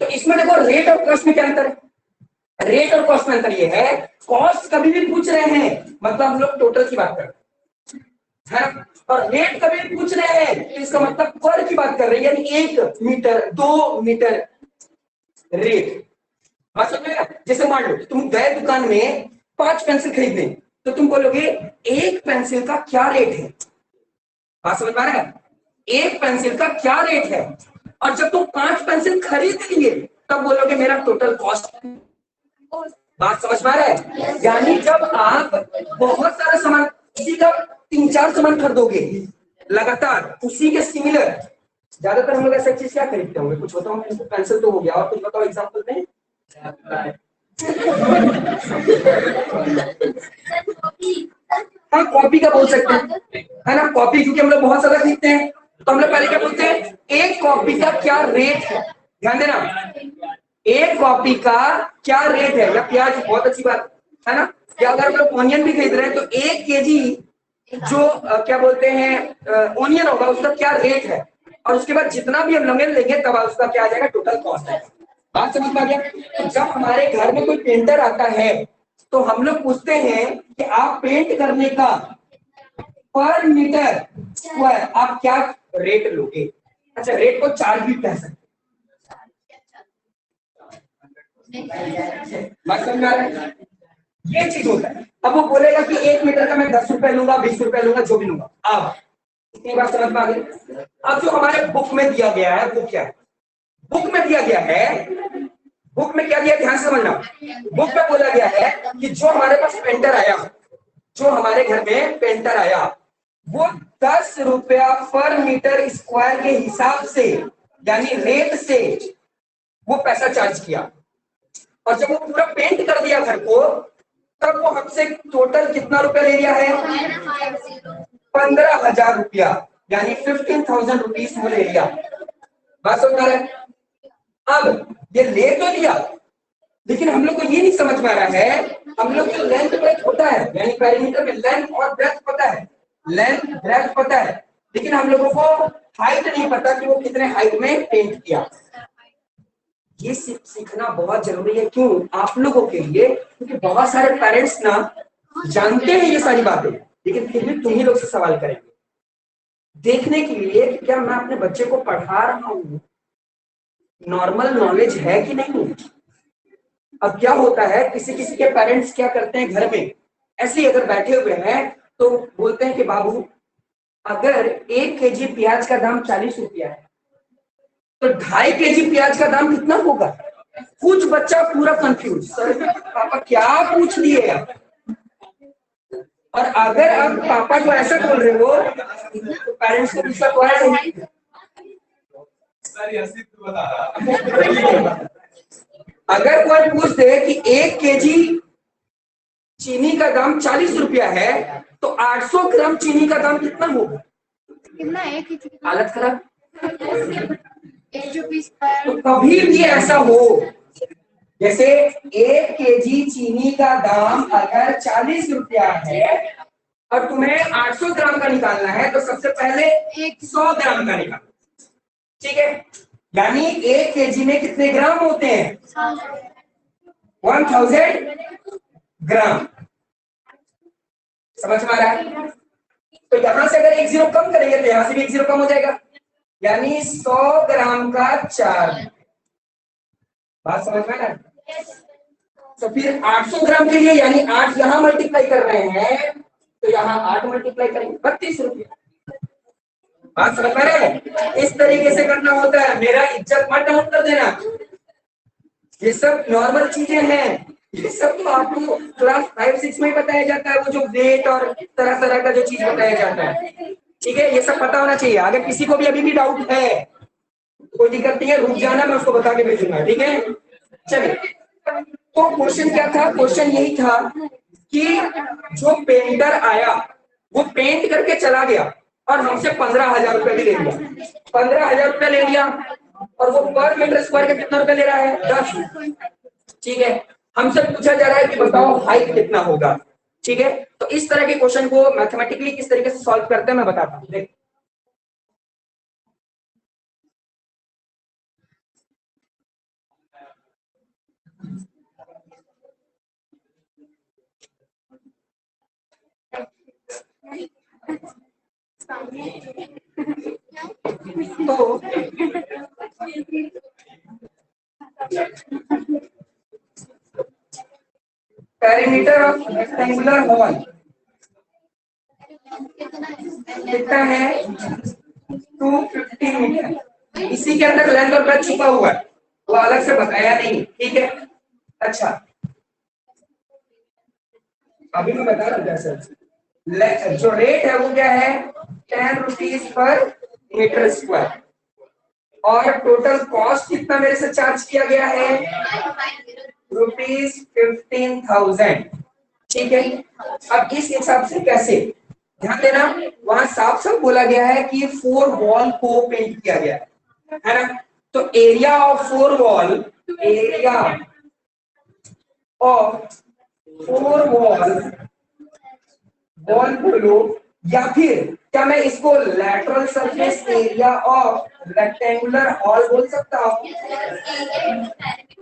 Speaker 1: तो इसमें देखो रेट और कॉस्ट में क्या अंतर है। रेट और कॉस्ट में अंतर ये है, कॉस्ट कभी भी पूछ रहे हैं मतलब हम लोग टोटल की बात कर रहे हैं, और रेट कभी भी पूछ रहे हैं तो इसका मतलब पर की बात कर रहे हैं, यानी 1 मीटर 2 मीटर रेट। बात समझ में? जैसे मान लो तुम गए दुकान में 5 पेंसिल खरीदने, तो तुम बोलोगे एक पेंसिल का क्या रेट है। बात समझ में आ रहा है? एक पेंसिल का क्या रेट है, और जब तुम 5 पेंसिल खरीद लिए तब बोलोगे मेरा टोटल कॉस्ट। बात समझ में आ रहा है? यानी जब आप बहुत सारा सामान, उसी का 3-4 सामान खरीदोगे लगातार उसी के सिमिलर, ज्यादातर हम लोग ऐसा चीज क्या खरीदते होंगे, कुछ बताओ मेरे को। पेंसिल तो हो गया, और कुछ बताओ एग्जाम्पल में। हाँ, कॉपी का बोल सकते हैं, है ना, कॉपी, क्योंकि हम लोग बहुत ज्यादा खरीदते हैं तो हम लोग पहले क्या बोलते हैं, एक कॉपी का क्या रेट है। ध्यान देना, एक कॉपी का क्या रेट है, या प्याज, बहुत अच्छी बात है ना, या अगर हम लोग ऑनियन भी खरीद रहे हैं तो 1 केजी जो क्या बोलते हैं ऑनियन होगा उसका क्या रेट है, और उसके बाद जितना भी हम लंबे लेंगे तब उसका क्या आ जाएगा, टोटल कॉस्ट है। बात समझ में आ गया? तो जब हमारे घर में कोई पेंटर आता है तो हम लोग पूछते हैं कि आप पेंट करने का पर मीटर स्क्वायर आप क्या रेट लोगे। अच्छा, रेट को चार्ज भी कह सकते हैं। बात समझ में आ रहा है? ये चीज होता है। अब वो बोलेगा कि 1 मीटर का मैं 10 रुपए लूंगा, 20 रुपए लूंगा, जो भी लूंगा। अब इतनी बात समझ में आ गई। अब जो हमारे बुक में दिया गया है वो क्या है, बुक में दिया गया है, बुक में क्या दिया, ध्यान से समझना। बुक में बोला गया है कि जो हमारे पास पेंटर आया, जो हमारे घर में पेंटर आया वो 10 रुपया पर मीटर स्क्वायर के हिसाब से, यानी रेट से वो पैसा चार्ज किया, और जब वो पूरा पेंट कर दिया घर को तब वो हमसे टोटल कितना रुपया ले लिया है, 15,000 रुपया, यानी 15,000 रुपीज वो ले लिया। बात समझ रहा है? अब ये ले तो लिया, लेकिन हम लोग को ये नहीं समझ में आ रहा है, हम लोग को लेंथ ब्रेथ होता है, यानी पेरीमीटर में लेंथ और ब्रेथ पता है, लेंथ ब्रेथ पता है, लेकिन हम लोगों को हाइट नहीं पता कि वो कितने हाइट में पेंट किया। ये सीखना बहुत जरूरी है, क्यों, आप लोगों के लिए, क्योंकि बहुत सारे पेरेंट्स ना जानते हैं ये सारी बातें, लेकिन फिर भी तुम ही लोग से सवाल करेंगे देखने के लिए कि क्या मैं अपने बच्चे को पढ़ा रहा हूँ, नॉर्मल नॉलेज है कि नहीं। अब क्या होता है, किसी किसी के पेरेंट्स क्या करते हैं घर में ऐसे ही अगर बैठे हुए हैं तो बोलते हैं कि बाबू अगर 1 केजी प्याज का दाम 40 रुपया है तो 2.5 केजी प्याज का दाम कितना होगा। कुछ बच्चा पूरा कंफ्यूज, सर पापा क्या पूछ लिए आप। और अगर आप पापा को ऐसा बोल रहे हो तो पेरेंट्स को गुस्सा तो आया नहीं। अगर कोई पूछ दे कि 1 kg चीनी का दाम 40 रुपया है तो 800 ग्राम चीनी का दाम कितना होगा?
Speaker 2: कितना है कि
Speaker 1: हालत खराब।
Speaker 2: 1 रुपीज पर।
Speaker 1: तो कभी भी ऐसा हो जैसे 1 kg चीनी का दाम अगर 40 रुपया है और तुम्हें 800 ग्राम का निकालना है तो सबसे पहले 100 ग्राम का निकालना, ठीक है? यानी 1 kg में कितने ग्राम होते हैं? 1000 ग्राम। समझ में आ रहा है? तो यहां से अगर 1 0 कम करेंगे तो यहां से भी 1 0 कम हो जाएगा, यानी 100 ग्राम का 4। बात समझ में आ रहा है? तो फिर 800 ग्राम के लिए यानी 8 यहां मल्टीप्लाई कर रहे हैं तो यहां 8 मल्टीप्लाई करेंगे 32 रुपये। बात समझ में आ रहा है? इस तरीके से करना होता है। मेरा इज्जत मत डाउन कर देना, ये सब नॉर्मल चीजें हैं, ये सब तो आपको क्लास 5 6 में ही बताया जाता है, वो जो वेट और तरह तरह का जो चीज बताया जाता है, ठीक है? ये सब पता होना चाहिए। अगर किसी को भी अभी भी डाउट है कोई दिक्कत नहीं है, रुक जाना, मैं उसको बता के भेजूंगा, ठीक है? चलिए, तो क्वेश्चन क्या था? क्वेश्चन यही था कि जो पेंटर आया वो पेंट करके चला गया और हमसे 15,000 रुपए भी ले लिया। 15,000 रुपए ले लिया और वो पर मीटर स्क्वायर का कितना रुपए ले रहा है? 10। ठीक है, हमसे पूछा जा रहा है कि बताओ हाइट कितना होगा, ठीक है? तो इस तरह के क्वेश्चन को मैथमेटिकली किस तरीके से सॉल्व करते हैं मैं बताता हूँ। तो पेरीमीटर ऑफ रेक्टेंगुलर हॉल कितना है? 250 मीटर। इसी के अंदर लेंथ और ब्रेड्थ छुपा हुआ है, वो अलग से बताया नहीं, ठीक है? अच्छा, अभी मैं बता रहा हूँ कैसे। जो रेट है वो क्या है? 10 रुपीज पर मीटर स्क्वायर। और टोटल कॉस्ट कितना मेरे से चार्ज किया गया है? ₹15,000, ठीक है? अब इस हिसाब से कैसे, ध्यान देना, वहां साफ साफ बोला गया है कि 4 वॉल को पेंट किया गया है ना? तो area of 4 wall, area of 4 wall बोलो, या फिर क्या मैं इसको lateral surface area of rectangular hall बोल सकता हूँ?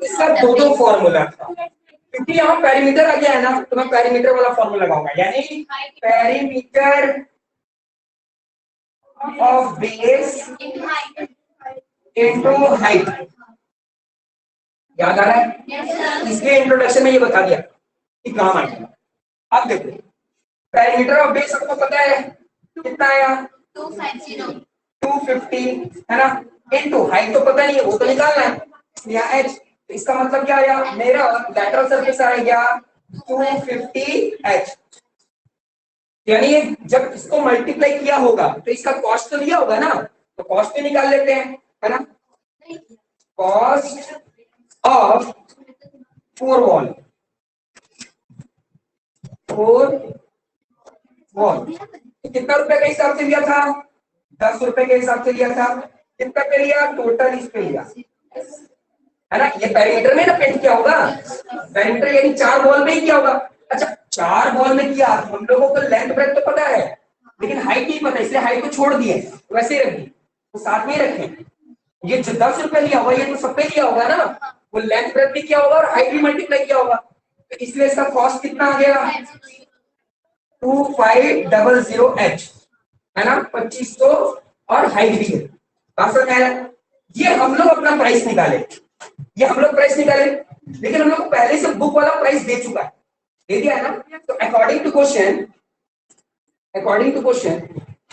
Speaker 1: इसका दो फॉर्मूला था, क्योंकि यहाँ पेरीमीटर आ गया है ना, तो मैं पेरीमीटर वाला फॉर्मूला लगाऊंगा, यानी perimeter of base into height. याद आ रहा है? इसके इंट्रोडक्शन में ये बता दिया कि काम आएगा। अब देखो, पेरीमीटर ऑफ बेस आपको पता है कितना आया? 250 है ना, इनटू हाइट तो पता नहीं है, वो तो निकालना है, यहाँ h। तो इसका मतलब क्या आया? मेरा लैटरल सरफेस आ गया 250h, यानी जब इसको मल्टीप्लाई किया होगा तो इसका कॉस्ट तो लिया होगा ना, तो कॉस्ट भी निकाल लेते हैं, है ना? कॉस्ट ऑफ 4 वॉल, 4 वॉल कितना रुपए के हिसाब से लिया था? 10 रुपए के हिसाब से लिया था। कितना पे लिया? टोटल इस पे लिया, है ना? ये पेरीमीटर में ना पेंट किया होगा, पेरीमीटर यानी 4 वॉल में ही किया होगा। अच्छा, 4 वॉल में किया, हम लोगों को लेंथ ब्रेथ तो पता है लेकिन हाइट नहीं पता, इसलिए हाइट को छोड़ दिए, वैसे ही रख दी, तो साथ में ही रखें। ये जो 10 रुपए लिया होगा ये तो सब पे लिया होगा ना, वो लेंथ ब्रेथ भी किया होगा और हाइट भी मल्टीप्लाई किया होगा, तो इसलिए इसका कॉस्ट कितना आ गया? 2500h, है ना? 2500 और हाइट भी है। बात समझ में आया? ये हम लोग अपना प्राइस निकाले, ये हम लोग प्राइस निकाले, लेकिन हम लोग को पहले से बुक वाला प्राइस दे चुका है, दे दिया है ना? तो अकॉर्डिंग टू क्वेश्चन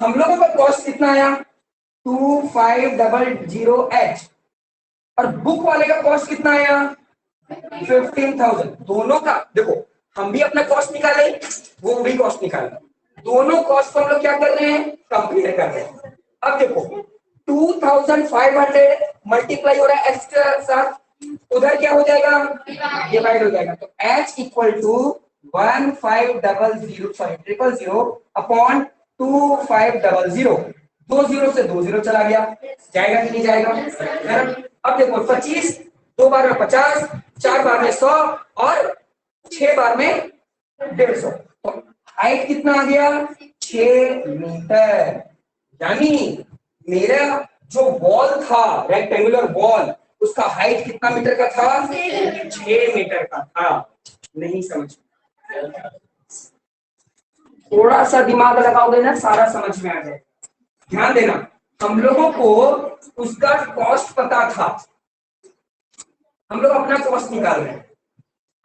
Speaker 1: हम लोगों का कॉस्ट कितना आया? 2500h, और बुक वाले का कॉस्ट कितना आया? 15,000। दोनों का देखो, हम भी अपना कॉस्ट निकाले, वो भी कॉस्ट निकाले, दोनों कॉस्ट को हम लोग क्या कर रहे हैं? कंपेयर कर रहे हैं। अब देखो 2500 मल्टीप्लाई हो रहा है एक्स के साथ, उधर क्या हो जाएगा, डिवाइड हो जाएगा। तो h equal to 1500 sorry 000 upon 2500। 20 से 20 चला गया, जाएगा कि नहीं जाएगा, है ना। अब देखो 25 2 बार में 50, 4 बार में 100 और 6 बार में 150। तो हाइट कितना आ गया, 6 मीटर। यानी मेरा जो वॉल था, रेक्टेंगुलर वॉल, उसका हाइट कितना मीटर का था, 6 मीटर का था। नहीं समझ, थोड़ा सा दिमाग लगाओगे ना सारा समझ में आ जाएगा। ध्यान देना, हम लोगों को उसका कॉस्ट पता था, हम लोग अपना कॉस्ट निकाल रहे हैं।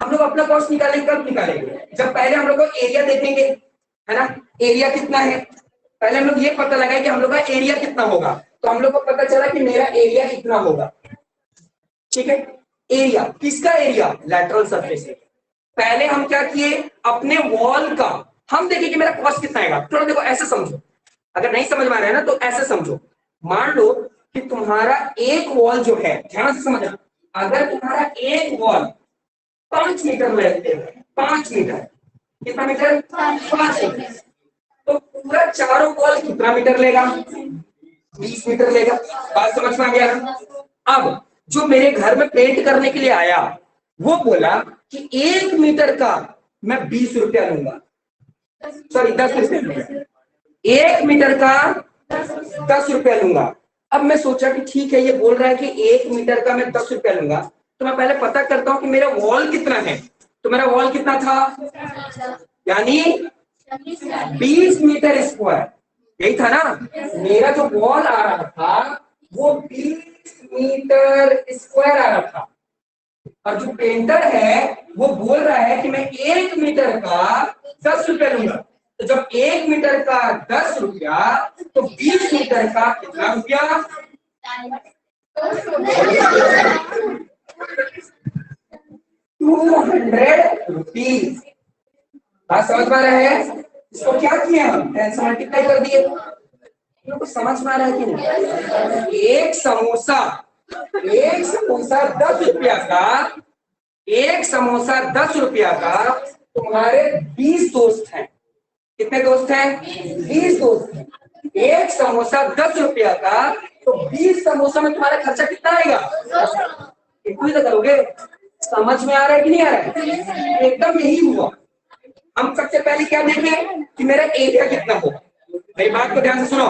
Speaker 1: हम लोग अपना कॉस्ट निकालेंगे, कब निकालेंगे, जब पहले हम लोग को एरिया देखेंगे, है ना। एरिया कितना है, पहले हम लोग ये पता लगाए कि हम लोग का एरिया कितना होगा। तो हम लोग को पता चला कि मेरा एरिया इतना होगा, ठीक है। एरिया किसका, एरिया लैटरल सरफेस है। पहले हम क्या किए, अपने वॉल का हम देखें कि मेरा कॉस्ट कितना आएगा। थोड़ा देखो ऐसे समझो, अगर नहीं समझ में आ रहा है ना तो ऐसे समझो। मान लो कि तुम्हारा एक वॉल जो है, ध्यान से समझना, अगर तुम्हारा एक वॉल 5 मीटर लेते हैं, 5 मीटर, कितना मीटर, 5 मीटर, तो पूरा चारों वॉल कितना मीटर लेगा, 20 मीटर लेगा। बात समझ में आ गया ना। अब जो मेरे घर में पेंट करने के लिए आया, वो बोला कि 1 मीटर का मैं 20 रुपया लूंगा, सॉरी 10 रुपया लूंगा, 1 मीटर का 10 रुपया लूंगा। अब मैं सोचा कि ठीक है, ये बोल रहा है कि 1 मीटर का मैं 10 रुपया लूंगा, तो मैं पहले पता करता हूं कि मेरा वॉल कितना है। तो मेरा वॉल कितना था, यानी 20 मीटर स्क्वायर, यही था ना। मेरा जो वॉल आ रहा था वो 20 मीटर स्क्वायर आ रहा था, और जो पेंटर है वो बोल रहा है कि मैं 1 मीटर का 10 रुपया लूंगा। तो जब 1 मीटर का 10 रुपया, तो 20 मीटर का कितना रुपया, 200 रुपीज। बात समझ में आ रहा है, इसको क्या किया हम, 10 से मल्टीप्लाई कर दिए। लोग को समझ में आ रहा है कि नहीं। एक समोसा 10 रुपया का, एक समोसा 10 रुपया का, तुम्हारे 20 दोस्त हैं। कितने दोस्त हैं, 20 दोस्त हैं। एक समोसा 10 रुपया का, तो 20 समोसा में तुम्हारा खर्चा कितना आएगा, कितनी तो करोगे। समझ में आ रहा है कि नहीं आ रहा है, एकदम यही हुआ। हम सबसे पहले क्या देखें कि मेरा एरिया कितना होगा। मेरी बात को ध्यान से सुनो,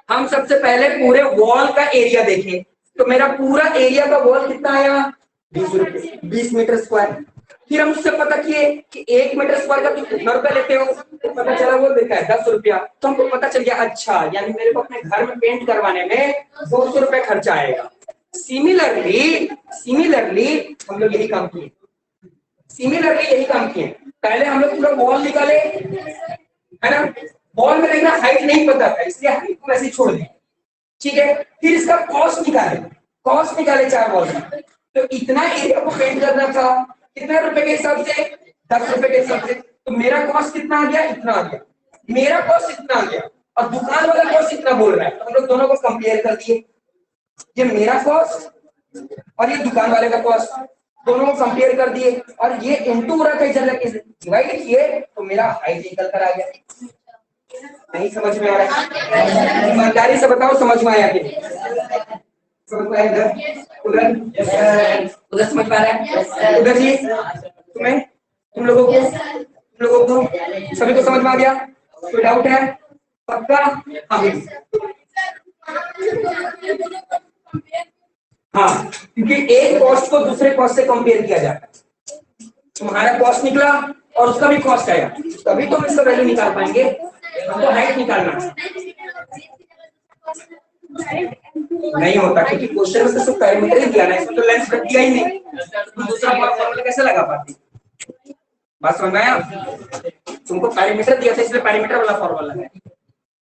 Speaker 1: हम सबसे पहले पूरे वॉल का एरिया देखें। तो मेरा पूरा एरिया का वॉल कितना आया, 20 मीटर स्क्वायर। फिर हम उससे पता किए कि 1 मीटर स्क्वायर का तुम कितना रुपया लेते हो, तो पता चला वो देता है 10 रुपया। तो हमको पता चल गया, अच्छा यानी मेरे को अपने घर में पेंट करवाने में 200 रुपया खर्चा आएगा। सिमिलरली सिमिलरली हम लोग यही काम किए, सिमिलरली यही काम किए। पहले हम लोग पूरा वॉल निकाले, है ना। वॉल में देखना हाइट नहीं पता था, इसलिए हाइट को वैसे ही छोड़ दिया, ठीक है। फिर इसका कॉस्ट निकाले, कॉस्ट निकाले 4 वॉल का। तो इतना एरिया को पेंट करना था, कितने रुपए के हिसाब से, 10 रुपए के हिसाब से। तो मेरा कॉस्ट कितना आ गया, इतना आ गया, मेरा कॉस्ट इतना आ गया, और दुकान वाला कॉस्ट इतना बोल रहा है। तो हम लोग दोनों को कंपेयर कर दिए, ये मेरा कॉस्ट और ये दुकान वाले का कॉस्ट, दोनों को कंपेयर कर दिए, और ये इनटू रहा कई जगह के डिवाइड किए, तो मेरा हाइट निकल कर आ गया। नहीं समझ में आ रहा है, ईमानदारी से बताओ समझ में आया कि समझ में आया, इधर उधर उधर समझ में आ रहा है, उधर जी तुम्हें, तुम लोगों को सभी को समझ में आ गया, कोई डाउट है, पक्का। हाँ, क्योंकि एक कॉस्ट को दूसरे कॉस्ट से कंपेयर किया जाता है। तुम्हारा कॉस्ट निकला और उसका भी कॉस्ट आया, तभी तो हम इसका वैल्यू निकाल पाएंगे। हमको हाइट निकालना नहीं होता, क्योंकि क्वेश्चन में तो सिर्फ पैरामीटर ही दिया ना, इसमें तो लेंस रख दिया ही नहीं, तो दूसरा फॉर्मूला कैसे लगा पाते। बात समझ में आया, तुमको पैरामीटर दिया था इसलिए पैरामीटर वाला फॉर्मूला लगाया।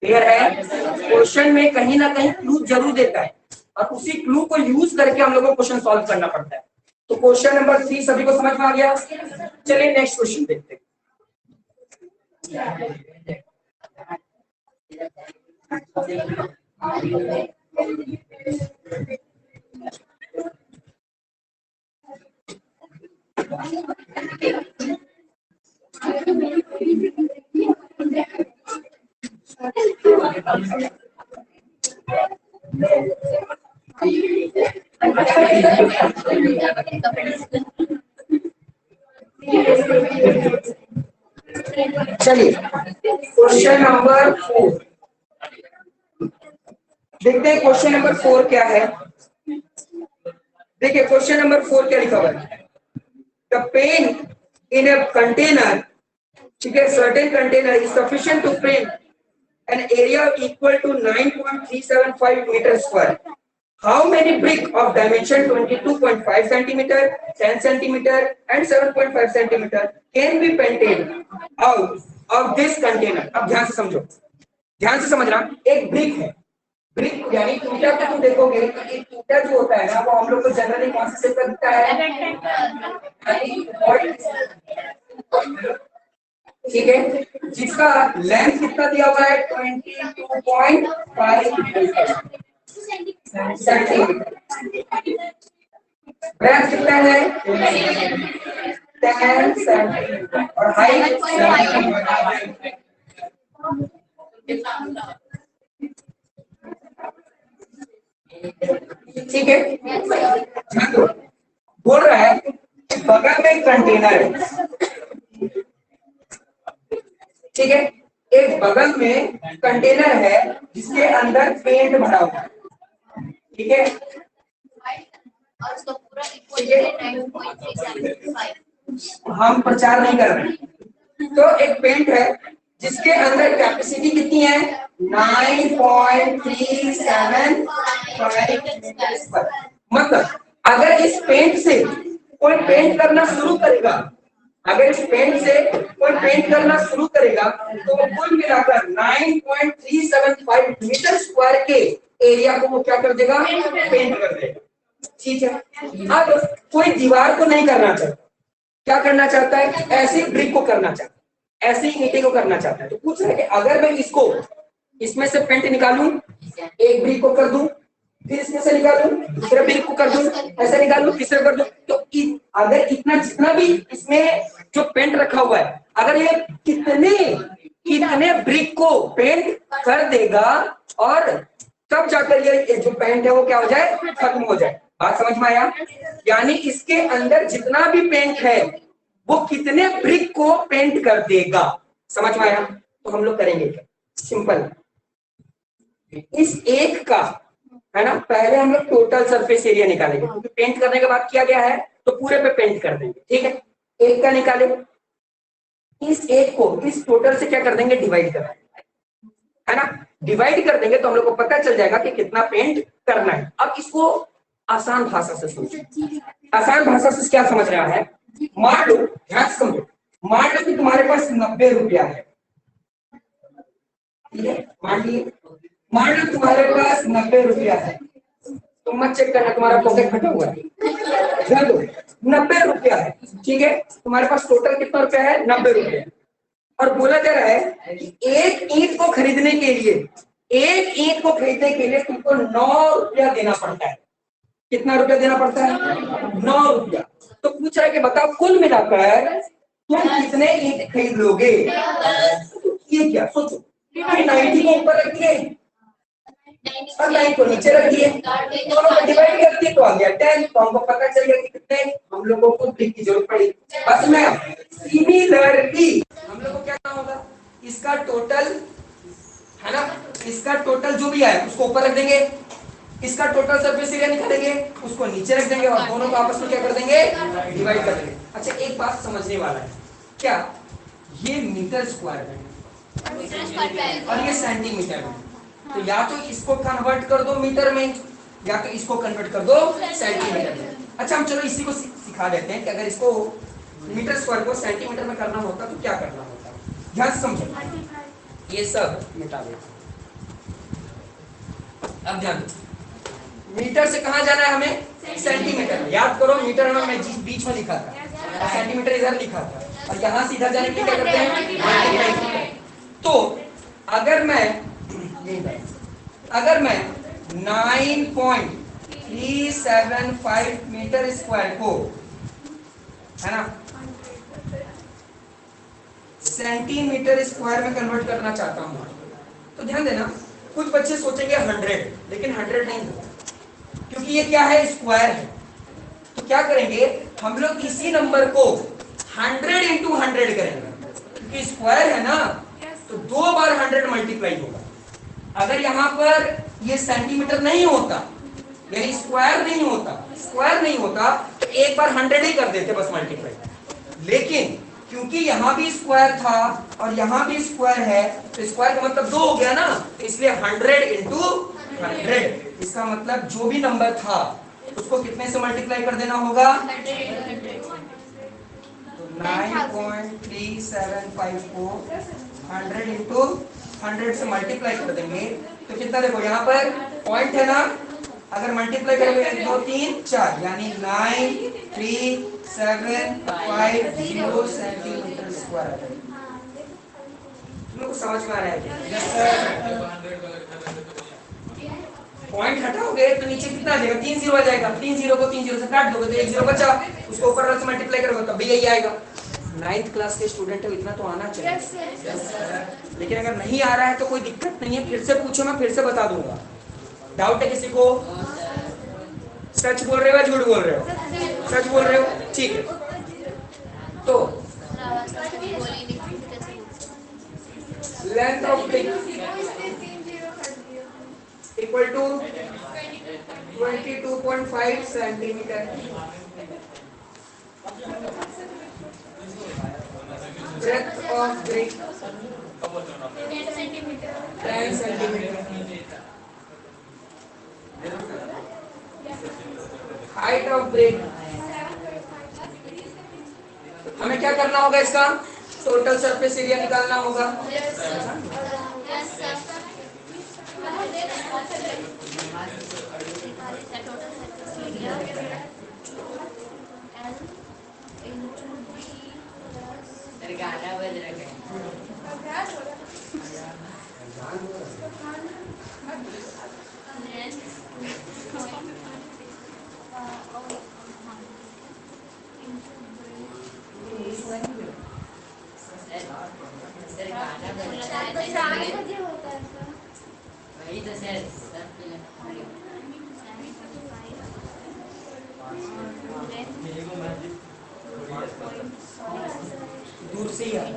Speaker 1: क्लियर है, क्वेश्चन में कहीं ना कहीं क्लू जरूर देता है, और उसी क्लू को यूज करके हम लोगों को क्वेश्चन सॉल्व करना पड़ता है। तो क्वेश्चन नंबर 3 सभी को समझ में आ गया। चलिए नेक्स्ट क्वेश्चन देखते हैं। चलिए क्वेश्चन नंबर 4 देखते हैं। क्वेश्चन नंबर 4 क्या है? देखिए क्वेश्चन नंबर 4 क्या लिखा हुआ है? The paint in a container, ठीक है, certain container is sufficient to paint an area equal to 9.375 meter square. How many brick of dimension 22.5 centimeter, 10 centimeter and 7.5 centimeter can be painted out of this container? अब ध्यान से समझो, ध्यान से समझना। एक ब्रिक है, ब्रिक यानी ईंटा को तुम देखोगे तो एक ईंटा जो होता है ना वो हम लोग को जनरली कौन से शेप का दिखता है? ठीक है, जिसका लेंथ कितना दिया हुआ है 22.5 सेंटीमीटर, ब्रेथ कितना है 10 सेंटीमीटर और हाइट ठीक है। बोल रहा है बगल में कंटेनर है, ठीक है, एक बगल में कंटेनर है जिसके अंदर पेंट भरा हुआ है, ठीक है,
Speaker 2: और उसका पूरा इक्वल 9.375।
Speaker 1: हम प्रचार नहीं कर रहे हैं। तो एक पेंट है जिसके अंदर कैपेसिटी कितनी है 9.375। मतलब अगर इस पेंट से कोई पेंट करना शुरू करेगा, अगर इस पेंट से कोई पेंट करना शुरू करेगा तो वो कुल मिलाकर 9.375 मीटर स्क्वायर के एरिया को वो क्या कर देगा, पेंट कर देगा। ठीक है, अब कोई दीवार को नहीं करना चाहता, क्या करना चाहता है, ऐसी ब्रिक को करना चाहता है, ऐसी ईंटे को करना चाहता है। तो पूछ रहा है कि अगर मैं इसको इसमें से पेंट निकालूं, एक ब्रिक को कर दूं, फिर इसमें से निकालूं, दूसरे ब्रिक को कर दूं, ऐसे निकालूं, तीसरे कर दूं, तो अगर इतना जितना भी इसमें जो पेंट रखा हुआ है, अगर ये कितने ब्रिक को पेंट कर देगा और तब जाकर ये जो पेंट है वो क्या हो जाए, खत्म हो जाए। बात समझ में आया? यानी इसके अंदर जितना भी पेंट है वो कितने ब्रिक को पेंट कर देगा। समझ में आया? तो हम लोग करेंगे क्या, सिंपल, इस एक का है ना, पहले हम लोग टोटल सरफेस एरिया निकालेंगे क्योंकि पेंट करने के बाद किया गया है तो पूरे पे पेंट कर देंगे। ठीक है, एक का निकाले, इस एक को इस टोटल से क्या कर देंगे, डिवाइड कर देंगे, है ना, डिवाइड कर देंगे तो हम लोग को पता चल जाएगा कि कितना पेंट करना है। अब इसको आसान भाषा से समझो, आसान भाषा से क्या समझ रहा है, मान लो, ध्यान से समझो, मान लो कि तुम्हारे पास 90 रुपया है, ठीक है, मान लो तुम्हारे पास 90 रुपया है, तुम मत चेक करना तुम्हारा पॉकेट फटा हुआ है, ध्यान दो 90 रुपया है, ठीक है, तुम्हारे पास टोटल कितना रुपया है 90 रुपया, और बोला जा रहा है कि एक ईंट को खरीदने के लिए, एक ईंट को खरीदने के लिए तुमको 9 रुपया देना पड़ता है। कितना रुपया देना पड़ता है, 9 रुपया। तो पूछ रहा है कि बताओ कुल मिलाकर तुम कितने ईंट खरीद लोगे। ये क्या सोचो, 90 को ऊपर रख दिए और 9 को नीचे रख दिए, दोनों को डिवाइड कर दिए तो आ गया 10। तो हमको पता चल गया कि कितने हम लोगों को ब्रिक की जरूरत पड़ी। बस में सिमिलरली हम लोग को क्या करना होगा, इसका टोटल है ना, इसका टोटल जो भी आया उसको ऊपर रख देंगे, इसका टोटल सरफेस एरिया निकालेंगे उसको नीचे रख देंगे और दोनों को आपस में क्या कर देंगे, डिवाइड कर देंगे। अच्छा एक बात समझने वाला है, क्या ये मीटर स्क्वायर है और ये सेंटीमीटर में, तो या तो इसको कन्वर्ट कर दो मीटर में या तो इसको कन्वर्ट कर दो सेंटीमीटर में। अच्छा हम चलो इसी को सिखा देते हैं कि अगर इसको मीटर स्क्वायर को सेंटीमीटर में करना होता तो क्या करना होता। ध्यान से समझो, ये सब मिटा देते। अब ध्यान दो, मीटर से कहां जाना है हमें, सेंटीमीटर में। याद करो मीटर में मैं बीच में लिखा था, सेंटीमीटर इधर लिखा था, और यहां से इधर जाने के लिए क्या करते हैं। तो अगर मैं 9.375 मीटर स्क्वायर को, है ना, सेंटीमीटर स्क्वायर में कन्वर्ट करना चाहता हूं, तो ध्यान देना कुछ बच्चे सोचेंगे 100, लेकिन 100 नहीं होगा, क्योंकि ये क्या है, स्क्वायर है। तो क्या करेंगे हम लोग, इसी नंबर को 100 इंटू 100 करेंगे, क्योंकि स्क्वायर है ना, तो 2 बार 100 मल्टीप्लाई होगा। अगर यहां पर ये सेंटीमीटर नहीं होता, यानी स्क्वायर नहीं होता, तो एक बार 100 ही कर देते बस मल्टीप्लाई। लेकिन क्योंकि यहां भी स्क्वायर था और यहां भी स्क्वायर है, तो स्क्वायर का मतलब 2 हो गया ना, तो इसलिए 100 इंटू 100, इसका मतलब जो भी नंबर था उसको कितने से मल्टीप्लाई कर देना होगा, 9.3754, 100 इंटू 100 से मल्टीप्लाई कर देंगे, तो कितना, देखो यहाँ पर पॉइंट है ना, अगर मल्टीप्लाई करेंगे 1 2 3 4, यानी 93,750 सेंटीमीटर स्क्वायर। तुम लोग को समझ में आ रहा है? पॉइंट हटाओगे तो नीचे कितना आ जाएगा, 3 0 आ जाएगा, 3 0 को 3 0 से काट दोगे तो 1 0 बचा, उसको ऊपर वाले से मल्टीप्लाई करोगे तब भी यही आएगा। 9th क्लास के स्टूडेंट है, इतना तो आना चाहिए। लेकिन अगर नहीं आ रहा है तो कोई दिक्कत नहीं है, फिर से पूछो, मैं फिर से बता दूंगा। डाउट है किसी को? सच बोल रहे हो या झूठ बोल रहे हो? सच बोल रहे हो, ठीक है। तो length of brick equal to 22.5 centimetre, breadth of brick 10 centimetre, height of brick, हमें क्या करना होगा, इसका टोटल सरफेस एरिया निकालना होगा। दूर से ही आता है।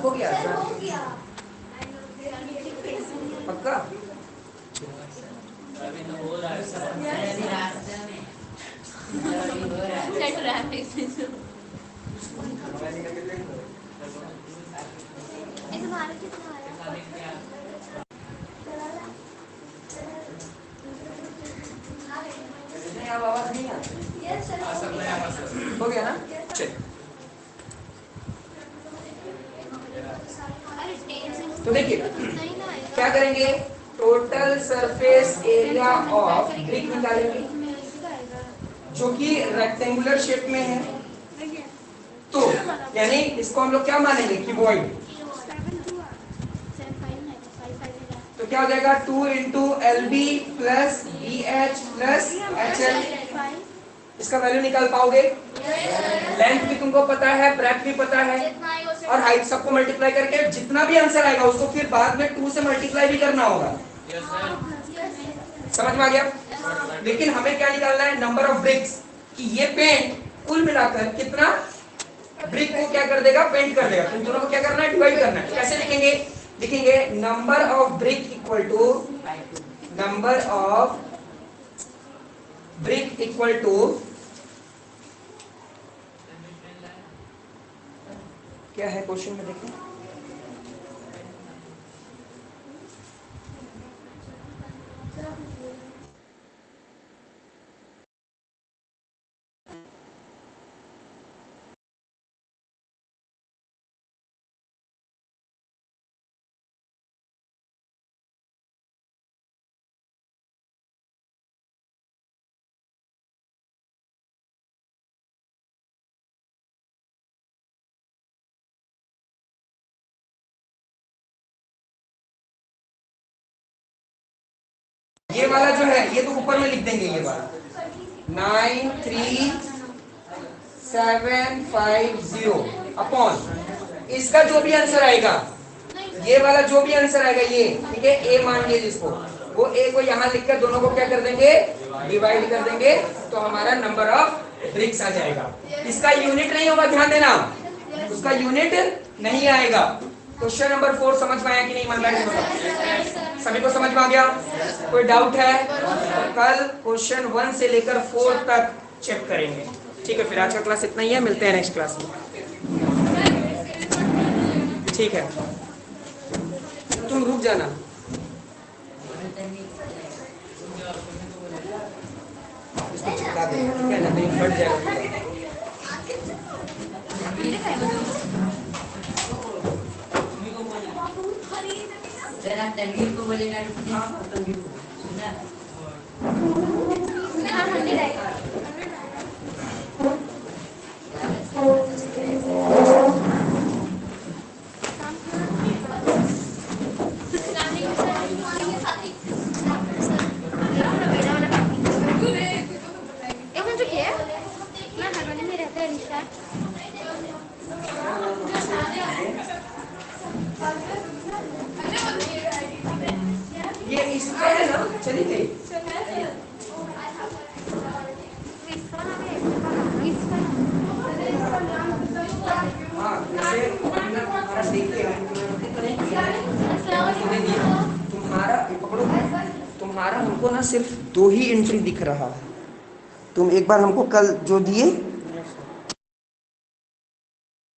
Speaker 1: हो गया पक्का? आवाज नहीं आती, हो गया ना? चल, तो देखिए क्या करेंगे, total surface area of brick निकालेंगे जो कि रेक्टेंगुलर शेप में है। तो यानी इसको हम लोग क्या मानेंगे, क्यूबॉइड। तो क्या हो जाएगा 2 into LB plus BH plus HL। इसका वैल्यू निकाल पाओगे? लेंथ भी तुमको पता है, ब्रेथ भी पता है और हाइट सबको मल्टीप्लाई करके जितना भी आंसर आएगा उसको फिर बाद में 2 से मल्टीप्लाई भी करना होगा। समझ में आ गया? लेकिन हमें क्या निकालना है? नंबर ऑफ ब्रिक्स, कि ये पेंट कुल मिलाकर कितना ब्रिक को क्या कर देगा? पेंट कर देगा। तो दोनों को क्या करना है? डिवाइड करना है। कैसे लिखेंगे? लिखेंगे number of brick equal to number of brick equal to क्या है क्वेश्चन में देखो। ये वाला जो है ये तो ऊपर में लिख देंगे, ये वाला 93750 अपॉन इसका जो भी आंसर आएगा, ये वाला जो भी आंसर आएगा ये, ठीक है, ए मान लीजिए जिसको, वो ए को यहाँ लिखकर दोनों को क्या कर देंगे? डिवाइड कर देंगे, तो हमारा नंबर ऑफ ब्रिक्स आ जाएगा। इसका यूनिट नहीं होगा, ध्यान देना, उसका यूनिट नहीं आएगा। क्वेश्चन नंबर 4 समझ में आया कि नहीं? मन बैठ सभी को समझ में आ गया? कोई डाउट है? तो कल क्वेश्चन 1 से लेकर 4 तक चेक करेंगे। ठीक है, फिर आज का क्लास इतना ही है, मिलते हैं नेक्स्ट क्लास में। ठीक है, तुम रुक जाना। इसको चिपका दे, ठीक है ना? तो ये फट जाएगा।
Speaker 3: जरा तनवीर को बोलेगा। हाँ, तनवीर को सुना।
Speaker 1: ये इसका है ना? चली गई। हाँ, जैसे तुम्हारा देखते हैं, तुम्हारा पकड़ो, तुम्हारा हमको ना सिर्फ 2 ही एंट्री दिख रहा है। तुम एक बार हमको कल जो दिए